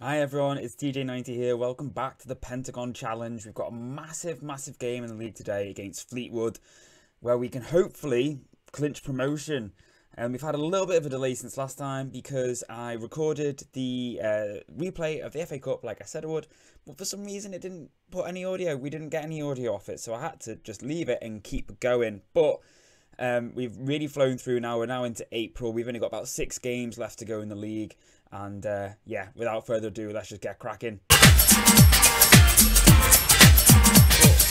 Hi everyone, it's DJ90 here. Welcome back to the Pentagon Challenge. We've got a massive game in the league today against Fleetwood, where we can hopefully clinch promotion. And we've had a little bit of a delay since last time because I recorded the replay of the FA Cup like I said I would, but for some reason it didn't put any audio. We didn't get any audio off it, so I had to just leave it and keep going. But we've really flown through now. We're now into April. We've only got about 6 games left to go in the league. And yeah, without further ado, let's just get cracking. But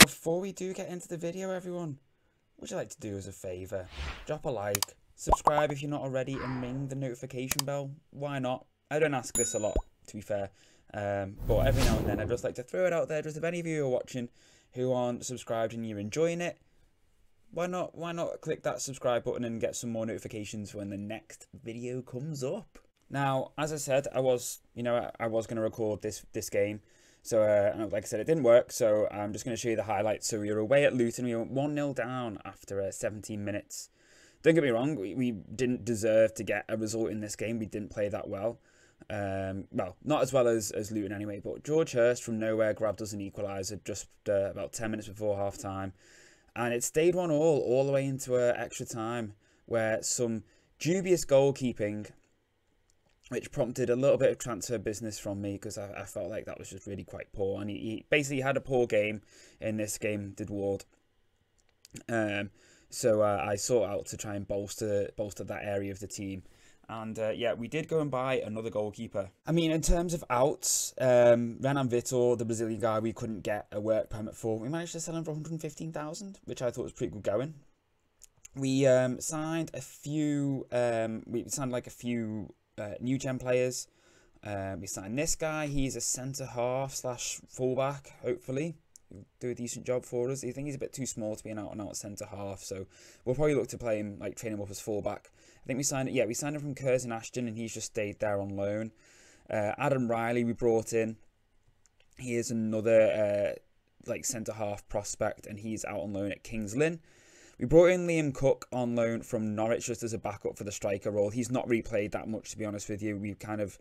before we do get into the video, everyone, what would you like to do us a favour? Drop a like, subscribe if you're not already, and ring the notification bell. Why not? I don't ask this a lot, to be fair. But every now and then, I'd just like to throw it out there. Just if any of you are watching who aren't subscribed and you're enjoying it, why not click that subscribe button and get some more notifications when the next video comes up. Now, as I said, I was going to record this game. So, like I said, it didn't work. So, I'm just going to show you the highlights. So, we were away at Luton. We went 1-0 down after 17 minutes. Don't get me wrong. We didn't deserve to get a result in this game. We didn't play that well. Well, not as well as Luton anyway. But George Hurst from nowhere grabbed us an equaliser just about 10 minutes before half-time. And it stayed 1-1 all the way into extra time, where some dubious goalkeeping, which prompted a little bit of transfer business from me because I felt like that was just really quite poor. And he basically had a poor game in this game, did Ward. So I sought out to try and bolster that area of the team. And yeah, we did go and buy another goalkeeper. I mean, in terms of outs, Renan Vitor, the Brazilian guy we couldn't get a work permit for, we managed to sell him for 115,000, which I thought was pretty good going. We signed a few. We signed like a few new gen players. We signed this guy. He's a centre half / fullback. Hopefully, he'll do a decent job for us. I think he's a bit too small to be an out and out centre half, so we'll probably look to play him, like train him up as fullback. I think we signed him from Curzon Ashton, and he's just stayed there on loan. Adam Riley we brought in. He is another like centre half prospect, and he's out on loan at Kings Lynn. We brought in Liam Cook on loan from Norwich just as a backup for the striker role. He's not really played that much, to be honest with you. We've kind of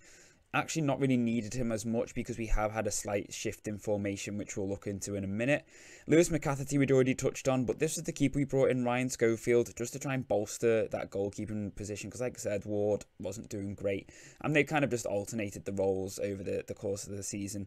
actually not really needed him as much because we have had a slight shift in formation, which we'll look into in a minute. Lewis McCafferty we'd already touched on, but this is the keeper we brought in, Ryan Schofield, just to try and bolster that goalkeeping position because, like I said, Ward wasn't doing great. And they kind of just alternated the roles over the course of the season.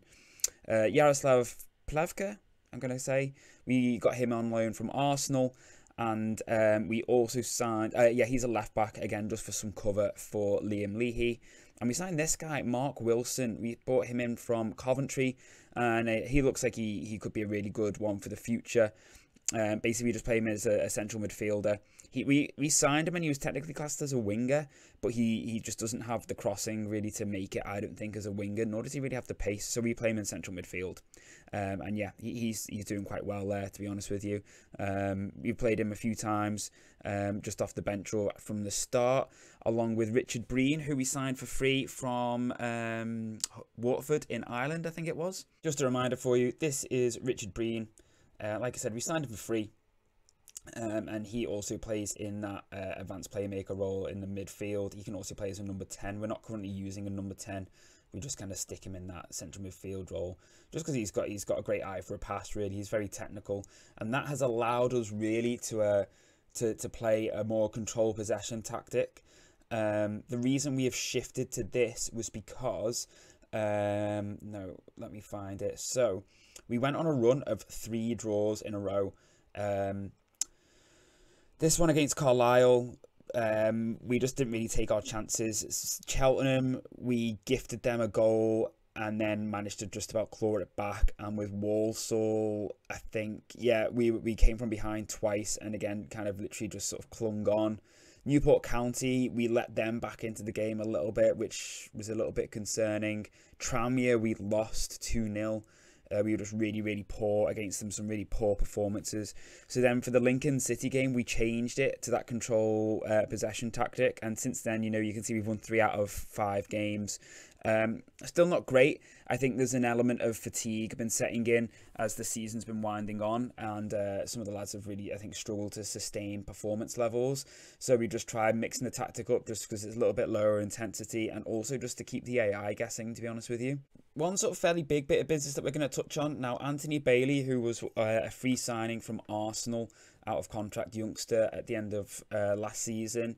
Yaroslav Plavka, I'm going to say. We got him on loan from Arsenal. And we also signed, he's a left back, again, just for some cover for Liam Leahy. And we signed this guy, Mark Wilson. We brought him in from Coventry, and he looks like he could be a really good one for the future. Basically, we just play him as a central midfielder. We signed him and he was technically classed as a winger, but he just doesn't have the crossing really to make it, I don't think, as a winger, nor does he really have the pace, so we play him in central midfield. And yeah, he's doing quite well there, to be honest with you. We played him a few times just off the bench or from the start, along with Richard Breen, who we signed for free from Watford in Ireland, I think it was. Just a reminder for you, this is Richard Breen. Like I said, we signed him for free. And he also plays in that advanced playmaker role in the midfield. He can also play as a number 10. We're not currently using a number 10. We just kind of stick him in that central midfield role, just because he's got a great eye for a pass. Really, he's very technical, and that has allowed us really to play a more control possession tactic. The reason we have shifted to this was because no, let me find it. So we went on a run of 3 draws in a row. This one against Carlisle, we just didn't really take our chances. Cheltenham, we gifted them a goal and then managed to just about claw it back. And with Walsall, I think, yeah, we came from behind twice and again kind of literally just sort of clung on. Newport County, we let them back into the game a little bit, which was a little bit concerning. Tranmere, we lost 2-0. We were just really poor against them, some really poor performances. So then for the Lincoln City game, we changed it to that control possession tactic. And since then, you can see we've won 3 out of 5 games. Still not great. I think there's an element of fatigue been setting in as the season's been winding on, and some of the lads have really, I think, struggled to sustain performance levels. So we just tried mixing the tactic up just because it's a little bit lower intensity, and also just to keep the AI guessing, to be honest with you. One sort of fairly big bit of business that we're going to touch on now, Anthony Bailey, who was a free signing from Arsenal, out of contract youngster at the end of last season.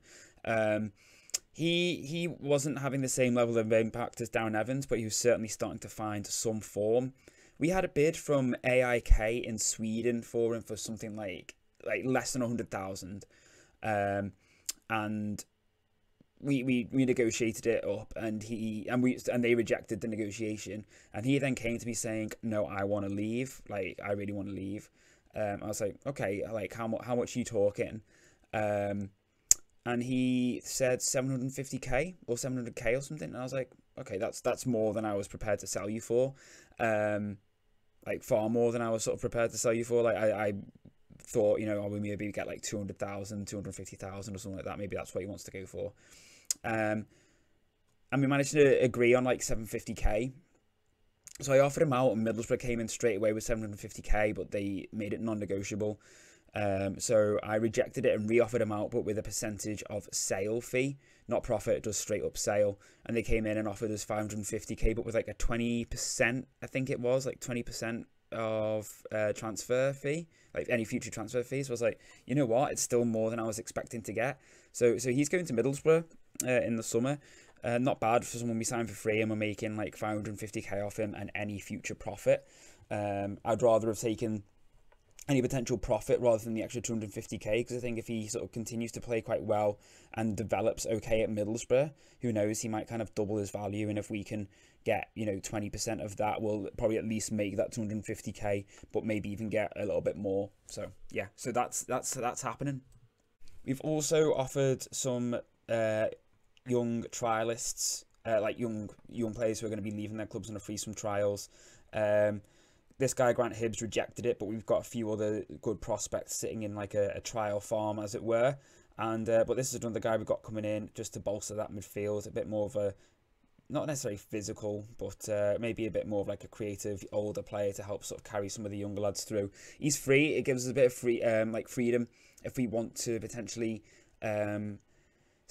He wasn't having the same level of impact as Darren Evans, but he was certainly starting to find some form. We had a bid from AIK in Sweden for him for something like less than 100,000, and we negotiated it up, and they rejected the negotiation, and he then came to me saying, "No, I want to leave. Like, I really want to leave." I was like, "Okay, like how much are you talking?" And he said 750k or 700k or something. And I was like, okay, that's more than I was prepared to sell you for. Like far more than I was sort of prepared to sell you for. Like I thought, I would maybe get like 200,000, 250,000 or something like that. Maybe that's what he wants to go for. And we managed to agree on like 750k. So I offered him out, and Middlesbrough came in straight away with 750k, but they made it non-negotiable. So I rejected it and re-offered him out, but with a percentage of sale fee, not profit, just straight up sale. And they came in and offered us 550k, but with like a 20%, I think it was like 20% of transfer fee, like any future transfer fees. So I was like, you know what, it's still more than I was expecting to get. So he's going to Middlesbrough in the summer. Not bad for someone we signed for free, and we're making like 550k off him and any future profit. I'd rather have taken any potential profit rather than the extra 250k, because I think if he sort of continues to play quite well and develops okay at Middlesbrough, who knows, he might kind of double his value. And if we can get 20% of that, we'll probably at least make that 250k, but maybe even get a little bit more. So yeah, so that's happening. We've also offered some young trialists, like young players who are going to be leaving their clubs on a free swim trials. This guy, Grant Hibbs, rejected it, but we've got a few other good prospects sitting in like a trial farm, as it were. And but this is another guy we've got coming in just to bolster that midfield, a bit more of a, not necessarily physical, but maybe a bit more of like a creative older player to help sort of carry some of the younger lads through. He's free. It gives us a bit of freedom if we want to potentially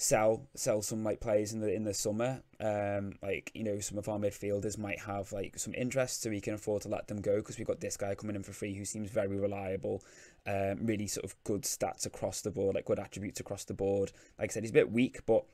sell some like players in the summer. Like some of our midfielders might have like some interest, so we can afford to let them go, because we've got this guy coming in for free who seems very reliable, really sort of good stats across the board, like good attributes across the board. Like I said, he's a bit weak, but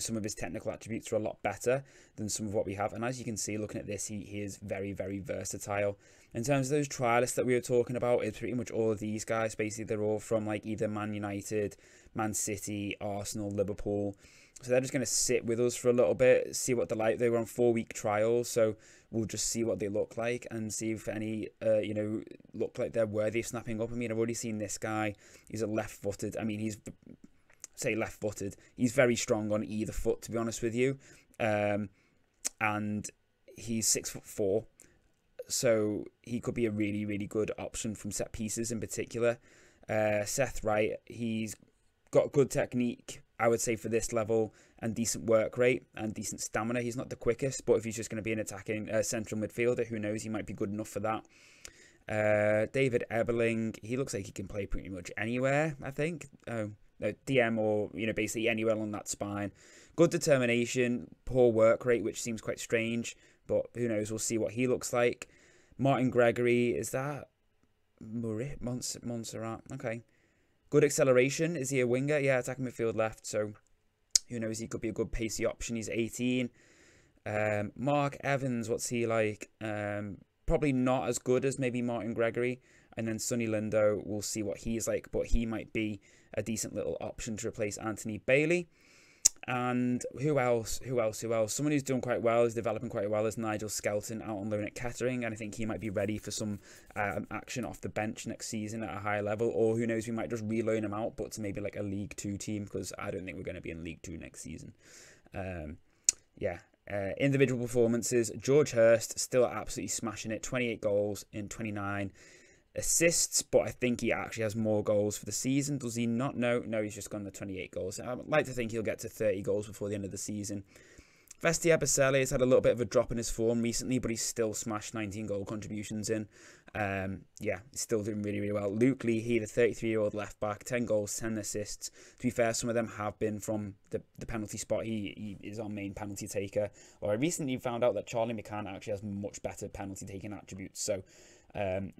some of his technical attributes are a lot better than some of what we have. And as you can see, looking at this, he is very, very versatile. In terms of those trialists that we were talking about, it's pretty much all of these guys. Basically, they're all from like either Man United, Man City, Arsenal, Liverpool. So they're just going to sit with us for a little bit, see what they're like. They were on 4-week trials, so we'll just see what they look like and see if any, look like they're worthy of snapping up. I mean, I've already seen this guy. He's a left-footed. I mean, say left-footed. He's very strong on either foot, to be honest with you. And he's 6'4", so he could be a really, really good option from set pieces in particular. Seth Wright, he's got good technique, I would say, for this level, and decent work rate and decent stamina. He's not the quickest, but if he's just going to be an attacking central midfielder, who knows, he might be good enough for that. David Eveling, he looks like he can play pretty much anywhere, I think. DM or, basically anywhere along that spine. Good determination, poor work rate, which seems quite strange, but who knows, we'll see what he looks like. Martin Gregory, is that Montserrat? Okay. Good acceleration. Is he a winger? Yeah, attacking midfield left, so who knows, he could be a good pacey option. He's 18. Mark Evans, what's he like? Probably not as good as maybe Martin Gregory. And then Sonny Lindo, we'll see what he's like, but he might be a decent little option to replace Anthony Bailey. And who else? Someone who's done quite well, is developing quite well, is Nigel Skelton, out on loan at Kettering, and I think he might be ready for some action off the bench next season at a higher level. Or who knows, we might just re-loan him out, but to maybe like a League 2 team, because I don't think we're going to be in League 2 next season. Individual performances, George Hurst still absolutely smashing it. 28 goals in 29 assists, but I think he actually has more goals for the season. Does he not? No, he's just gone to 28 goals. I'd like to think he'll get to 30 goals before the end of the season. Vesti Abasele has had a little bit of a drop in his form recently, but he's still smashed 19 goal contributions in. Yeah, he's still doing really, really well. Luke Leahy, the 33-year-old left back, 10 goals, 10 assists. To be fair, some of them have been from the penalty spot. He is our main penalty taker. Or I recently found out that Charlie McCann actually has much better penalty taking attributes, so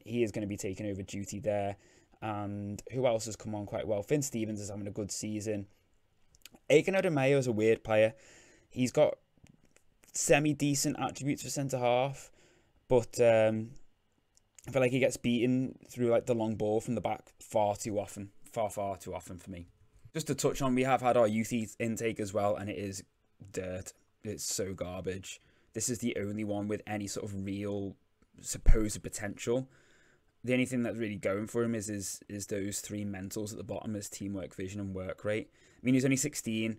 he is going to be taking over duty there. And who else has come on quite well? Finn Stevens is having a good season. Aiken Odemayo is a weird player. He's got semi-decent attributes for centre-half, but I feel like he gets beaten through like the long ball from the back far too often. Far too often for me. Just to touch on, we have had our youth intake as well, and it is dirt. It's so garbage. This is the only one with any sort of real supposed potential. The only thing that's really going for him is those three mentals at the bottom, as teamwork, vision, and work rate. I mean, he's only 16,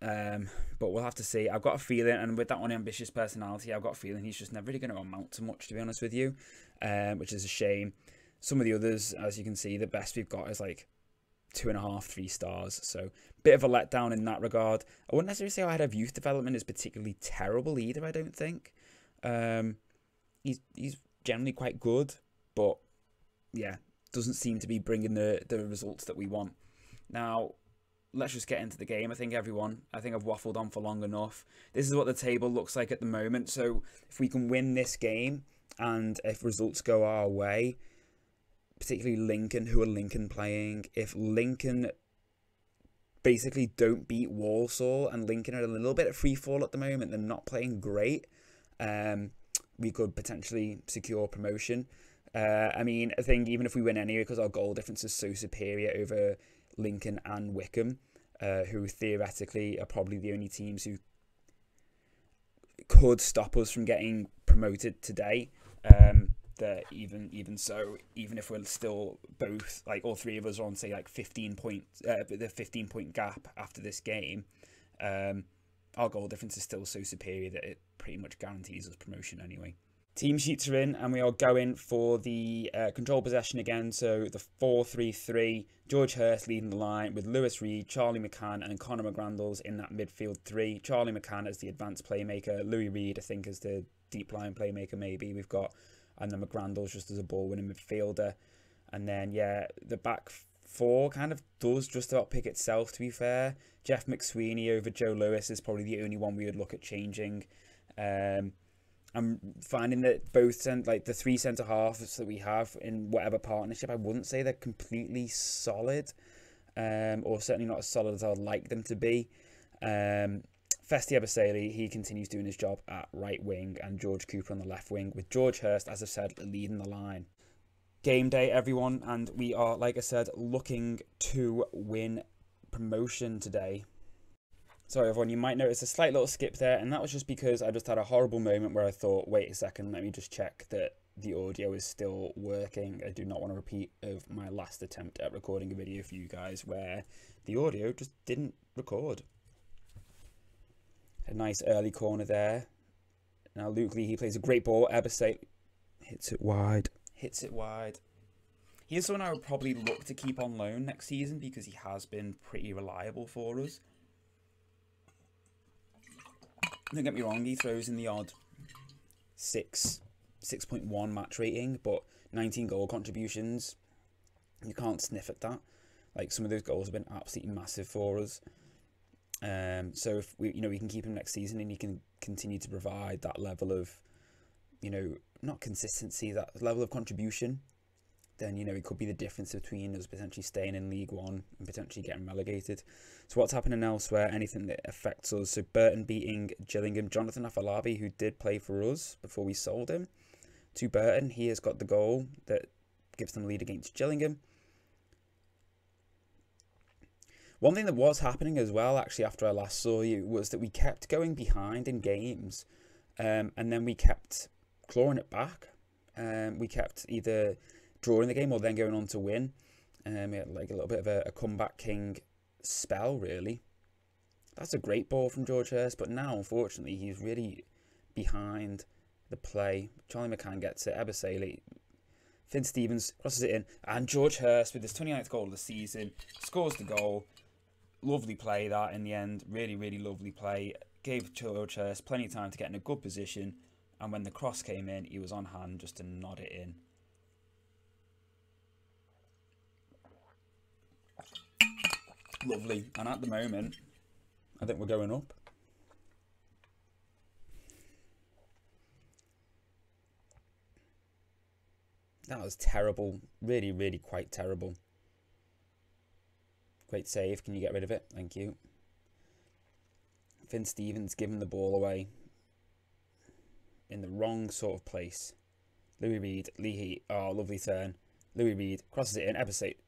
but we'll have to see. I've got a feeling, and with that unambitious personality, I've got a feeling he's just never really going to amount to much, to be honest with you, which is a shame. Some of the others, as you can see, the best we've got is like 2.5, 3 stars. So, bit of a letdown in that regard. I wouldn't necessarily say our head of youth development is particularly terrible either, I don't think. He's generally quite good, but yeah, doesn't seem to be bringing the results that we want. Now, let's just get into the game. I think I've waffled on for long enough. This is what the table looks like at the moment. So if we can win this game, and if results go our way, particularly Lincoln, who are Lincoln playing, if Lincoln basically don't beat Walsall, and Lincoln are a little bit of free fall at the moment, they're not playing great, we could potentially secure promotion. I mean, I think even if we win anyway, because our goal difference is so superior over Lincoln and Wickham, who theoretically are probably the only teams who could stop us from getting promoted today. That even so, even if we're still both, like all three of us are on, say, like 15 points, the 15-point gap after this game, our goal difference is still so superior that it pretty much guarantees us promotion anyway. Team sheets are in, and we are going for the control possession again. So the 4-3-3, George Hurst leading the line with Lewis Reed, Charlie McCann, and Conor McGrandles in that midfield three. Charlie McCann as the advanced playmaker, Louis Reed I think as the deep line playmaker maybe we've got, and then McGrandles just as a ball winning midfielder. And then yeah, the back four kind of does just about pick itself, to be fair. Jeff McSweeney over Joe Lewis is probably the only one we would look at changing. I'm finding that both the three centre halves that we have in whatever partnership, I wouldn't say they're completely solid, or certainly not as solid as I'd like them to be. Vesti Abasele, he continues doing his job at right wing, and George Cooper on the left wing, with George Hurst, as I've said, leading the line. Game day, everyone, and we are, like I said, looking to win promotion today. Sorry, everyone, you might notice a slight little skip there, and that was just because I just had a horrible moment where I thought, wait a second, let me just check that the audio is still working. I do not want to repeat of my last attempt at recording a video for you guys where the audio just didn't record. A nice early corner there. Now Luke Lee, he plays a great ball. Abasele hits it wide. He is someone I would probably look to keep on loan next season because he has been pretty reliable for us. Don't get me wrong, he throws in the odd 6.1 match rating, but 19 goal contributions, you can't sniff at that. Like, some of those goals have been absolutely massive for us. So if we can keep him next season and he can continue to provide that level of, not consistency, that level of contribution, then, it could be the difference between us potentially staying in League One and potentially getting relegated. So what's happening elsewhere? Anything that affects us. So Burton beating Gillingham. Jonathan Afolabi, who did play for us before we sold him to Burton, he has got the goal that gives them a lead against Gillingham. One thing that was happening as well, actually, after I last saw you, was that we kept going behind in games, and then we kept clawing it back. We kept either drawing the game or then going on to win. We had like a little bit of a comeback king spell, really. That's a great ball from George Hurst, but now, unfortunately, he's really behind the play. Charlie McCann gets it, Abasele, Finn Stevens crosses it in, and George Hurst, with his 29th goal of the season, scores the goal. Lovely play that in the end. Really, really lovely play. gave George Hurst plenty of time to get in a good position, and when the cross came in, he was on hand just to nod it in. Lovely. And at the moment, I think we're going up. That was terrible. Really, really quite terrible. Great save. Can you get rid of it? Thank you. Finn Stevens giving the ball away in the wrong sort of place. Louis Reed, Lee Heat. Oh, lovely turn. Louis Reed crosses it in. Ebersate.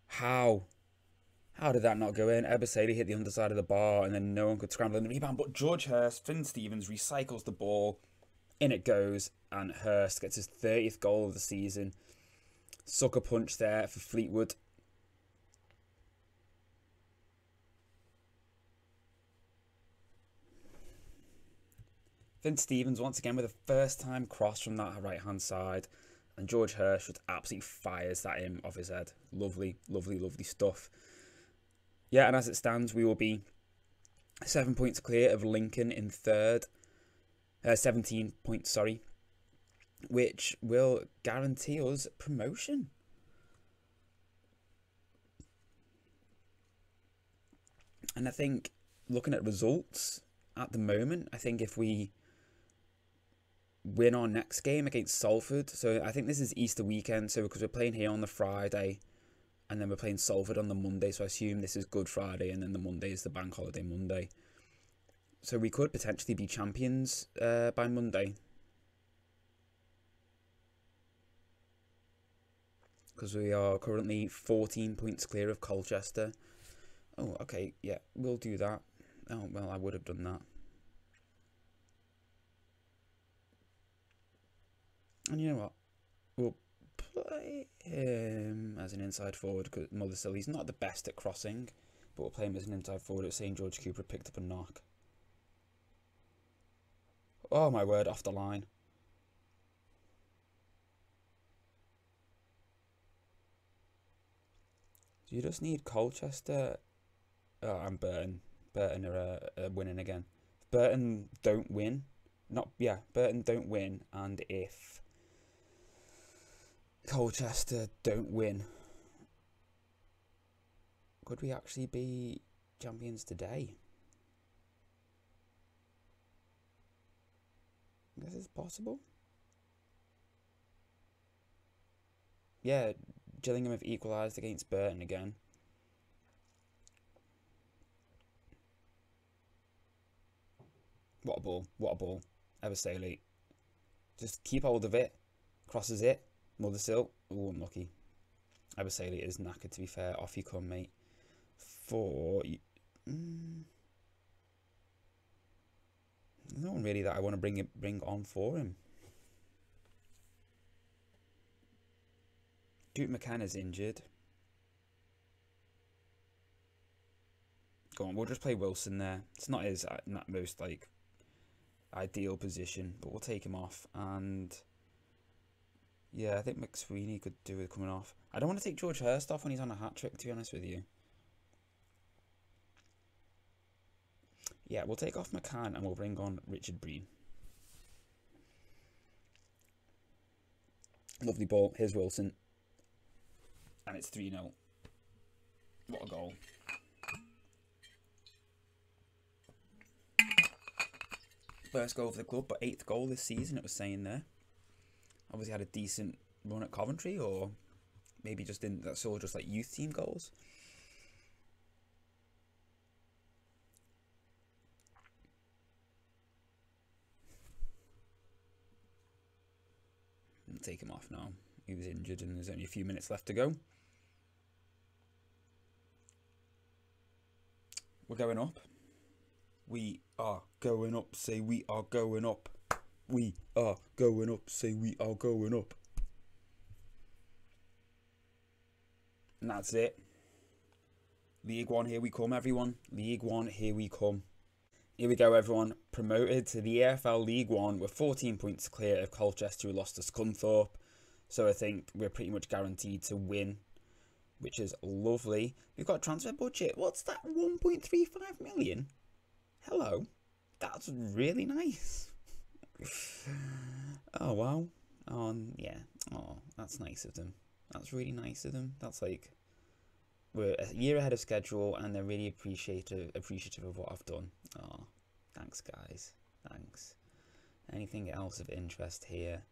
How? How did that not go in? Ebersate hit the underside of the bar and then no one could scramble in the rebound. But George Hurst, Finn Stevens recycles the ball. In it goes, and Hurst gets his 30th goal of the season. Sucker punch there for Fleetwood. Finn Stevens once again with a first-time cross from that right-hand side. And George Hurst just absolutely fires that in off his head. Lovely, lovely, lovely stuff. Yeah, and as it stands, we will be 7 points clear of Lincoln in third. 17 points, sorry, which will guarantee us promotion. And I think, looking at results at the moment, I think if we win our next game against Salford, so I think this is Easter weekend, so because we're playing here on the Friday, and then we're playing Salford on the Monday, so I assume this is Good Friday, and then the Monday is the Bank Holiday Monday. So we could potentially be champions by Monday. Because we are currently 14 points clear of Colchester. Oh, okay, yeah, we'll do that. Oh, well, I would have done that. And you know what? We'll play him as an inside forward because Mothersill, he's not the best at crossing. But we'll play him as an inside forward at St. George Cooper picked up a knock. Oh my word, off the line. Do you just need Colchester and Burton? Burton are winning again. Burton don't win. Burton don't win. And if Colchester don't win, could we actually be champions today? This is possible. Yeah, Gillingham have equalised against Burton again. What a ball, what a ball. Ebersale. Just keep hold of it. Crosses it. Mothersill. Oh, unlucky. Ebersale is knackered, to be fair. Off you come, mate. No one really that I want to bring on for him. Duke McKenna's injured. Go on, we'll just play Wilson there. It's not his most like ideal position, but we'll take him off. And yeah, I think McSweeney could do with coming off. I don't want to take George Hurst off when he's on a hat trick, to be honest with you. Yeah, we'll take off McCann and we'll bring on Richard Breen. Lovely ball. Here's Wilson. And it's 3-0. What a goal. First goal for the club, but 8th goal this season, it was saying there. Obviously had a decent run at Coventry, or maybe just that's all just like youth team goals. I'll take him off now. He was injured and there's only a few minutes left to go. We're going up. We are going up. Say we are going up. We are going up. Say we are going up. And that's it. League One, here we come, everyone. League One, here we come. Here we go, everyone. Promoted to the EFL League One. We're 14 points clear of Colchester, who lost to Scunthorpe. So I think we're pretty much guaranteed to win which is lovely. We've got a transfer budget. What's that? 1.35 million? Hello. That's really nice. Oh, wow. Yeah. Oh, that's nice of them. That's really nice of them. That's like, we're a year ahead of schedule, and they're really appreciative of what I've done. Oh, thanks, guys. Thanks. Anything else of interest here?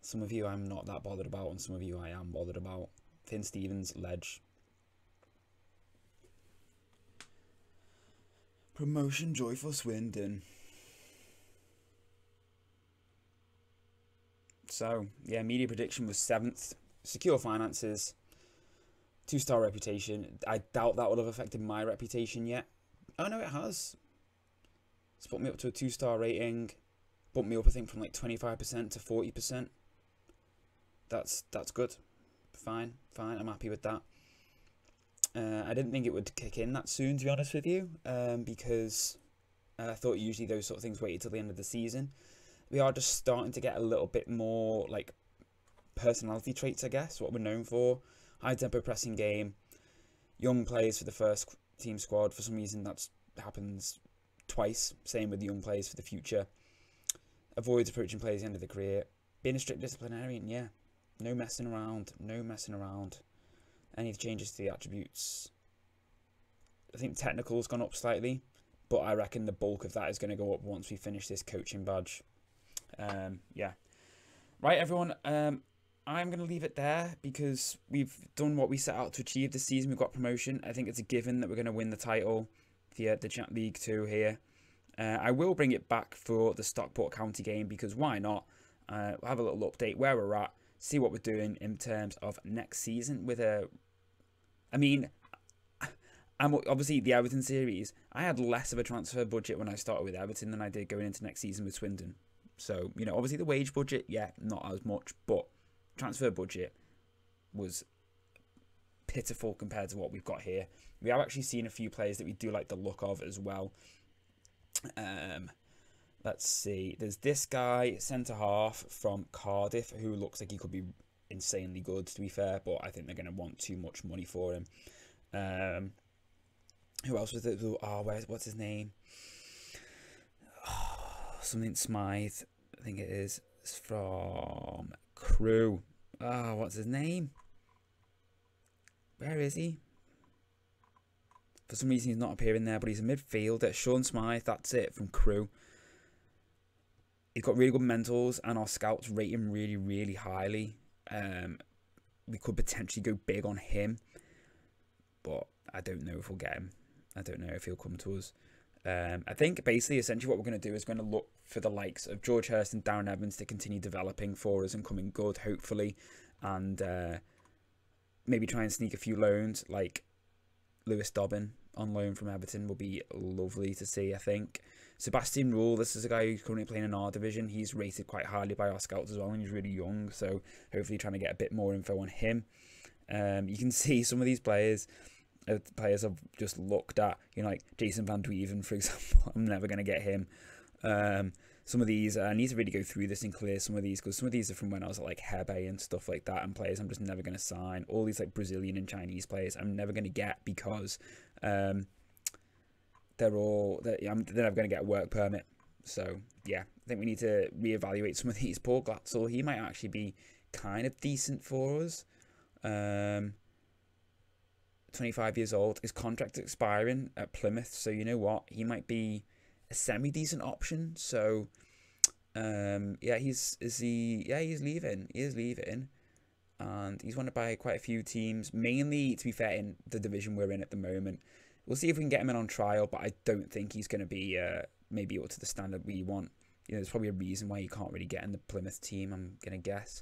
Some of you I'm not that bothered about, and some of you I am bothered about. Finn Stevens, Ledge. Promotion joy for Swindon. So, yeah, media prediction was 7th. Secure finances. 2-star reputation. I doubt that will have affected my reputation yet. Oh, no, it has. It's put me up to a 2-star rating. Bumped me up, I think, from like 25% to 40%. That's good. Fine. I'm happy with that. I didn't think it would kick in that soon, to be honest with you, because I thought usually those sort of things waited till the end of the season. We are just starting to get a little bit more like personality traits, I guess, what we're known for. High tempo pressing game, young players for the first team squad. For some reason, that happens twice. Same with the young players for the future. Avoids approaching players at the end of the career. Being a strict disciplinarian, yeah. No messing around. Any changes to the attributes? I think technical's gone up slightly, but I reckon the bulk of that is going to go up once we finish this coaching badge. Yeah. Right, everyone. I'm going to leave it there because we've done what we set out to achieve this season. We've got promotion. I think it's a given that we're going to win the title, the League 2 here. I will bring it back for the Stockport County game because why not? We'll have a little update where we're at, see what we're doing in terms of next season with I'm obviously the Everton series. I had less of a transfer budget when I started with Everton than I did going into next season with Swindon. So, you know, obviously the wage budget, yeah, not as much, but transfer budget was pitiful compared to what we've got here. We have actually seen a few players that we do like the look of as well. Let's see. There's this guy, centre half from Cardiff, who looks like he could be insanely good, to be fair, but I think they're going to want too much money for him. Who else was it? Oh, what's his name? Oh, something Smythe, I think it is. It's from Crew. Oh, what's his name? Where is he? For some reason, he's not appearing there, but he's a midfielder. Sean Smythe, that's it, from Crew. He's got really good mentals, and our scouts rate him really, really highly. We could potentially go big on him, but I don't know if we'll get him. I don't know if he'll come to us. I think basically, essentially, what we're going to do is going to look for the likes of George Hurst and Darren Evans to continue developing for us and coming good, hopefully, and maybe try and sneak a few loans, like Lewis Dobbin on loan from Everton will be lovely to see, I think. Sebastian Rule, this is a guy who's currently playing in our division. He's rated quite highly by our scouts as well, and he's really young, so hopefully trying to get a bit more info on him. You can see some of these players I've just looked at, you know, like Jason Van Dweven, for example. I'm never going to get him. Some of these, I need to really go through this and clear some of these, because some of these are from when I was at like Hebe and stuff like that, and players I'm just never going to sign. All these like Brazilian and Chinese players I'm never going to get because they're never going to get a work permit. So yeah, I think we need to reevaluate some of these. Paul Glatzel, he might actually be kind of decent for us. 25 years old. His contract's expiring at Plymouth, so you know what? He might be a semi-decent option. So yeah, he's leaving. He is leaving. And he's wanted by quite a few teams, mainly, to be fair, in the division we're in at the moment. We'll see if we can get him in on trial, but I don't think he's going to be maybe up to the standard we want. You know, there's probably a reason why you can't really get in the Plymouth team, I'm going to guess.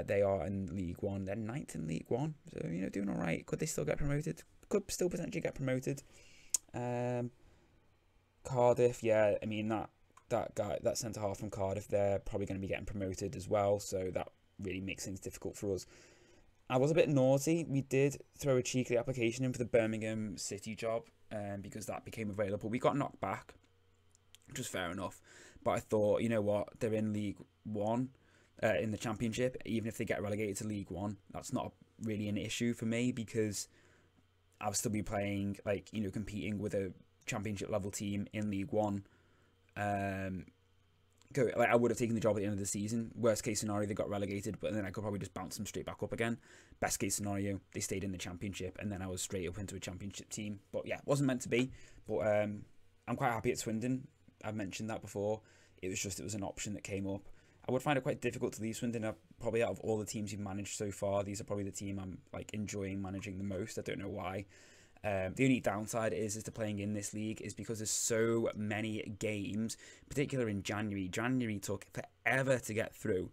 They are in League One. They're 9th in League One. So, you know, doing all right. Could they still get promoted? Could still potentially get promoted. Cardiff, yeah. I mean, that guy, that centre-half from Cardiff, they're probably going to be getting promoted as well. So that really makes things difficult for us. I was a bit naughty. We did throw a cheeky application in for the Birmingham City job because that became available. We got knocked back, which was fair enough. But I thought, you know what? They're in League One. In the Championship, even if they get relegated to League One, that's not really an issue for me, because I'll still be playing, like, you know, competing with a championship level team in League One. Like, I would have taken the job at the end of the season. Worst case scenario, they got relegated, but then I could probably just bounce them straight back up again. Best case scenario, they stayed in the championship, and then I was straight up into a championship team. But yeah, wasn't meant to be. But I'm quite happy at Swindon. I've mentioned that before. It was an option that came up. I would find it quite difficult to leave Swindon. Probably out of all the teams you've managed so far, these are probably the team I'm like enjoying managing the most. I don't know why. The only downside is to playing in this league is because there's so many games, particularly in January. January took forever to get through.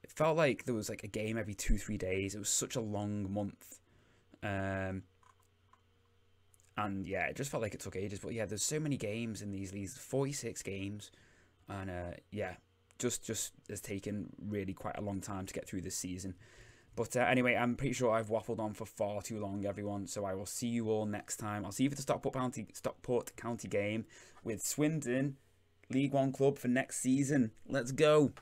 It felt like there was like a game every 2-3 days. It was such a long month. And yeah, it just felt like it took ages. But yeah, there's so many games in these leagues, 46 games. And yeah, just has taken really quite a long time to get through this season. But anyway, I'm pretty sure I've waffled on for far too long, everyone. So I will see you all next time. I'll see you for the Stockport County game with Swindon League One club for next season. Let's go.